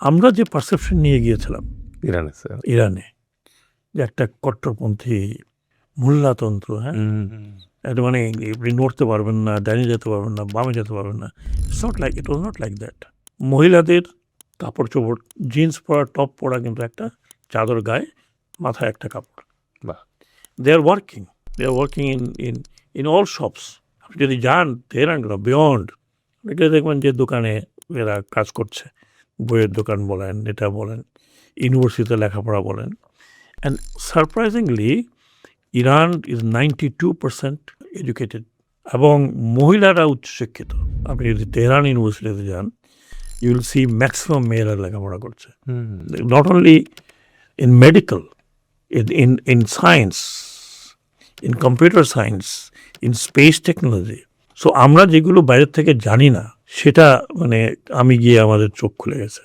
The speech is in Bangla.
আমরা যে পারসেপশন নিয়ে গিয়েছিলাম ইরানে স্যার। ইরানে, যে একটা কট্টরপন্থী মোল্লাতন্ত্র, হ্যাঁ, এটা মানে আপনি নড়তে পারবেন না, ডাইনে যেতে পারবেন না, বামে যেতে পারবেন না। ইট ওয়াজ নট লাইক দ্যাট। মহিলাদের কাপড় চোপড়, জিন্স পরা, টপ পরা, কিন্তু একটা চাদর গায়ে, মাথায় একটা কাপড়। বাহ। They are working in all shops. আপনি যদি যান তেহরান বিয়ন্ড, দেখবেন যে দোকানে এরা কাজ করছে, বইয়ের দোকান বলেন, এটা বলেন, ইউনিভার্সিটিতে লেখাপড়া বলেন। And surprisingly Iran is 92% educated, এবং মহিলারা উচ্চশিক্ষিত। আপনি যদি তেহরান ইউনিভার্সিটিতে যান, ইউ উইল সি ম্যাক্সিমাম মেয়েরা লেখাপড়া করছে, not only in medical, in science, in computer science, in space technology. So আমরা যেগুলো বাইরের থেকে জানি না, সেটা মানে আমি গিয়ে আমাদের চোখ খুলে গেছে।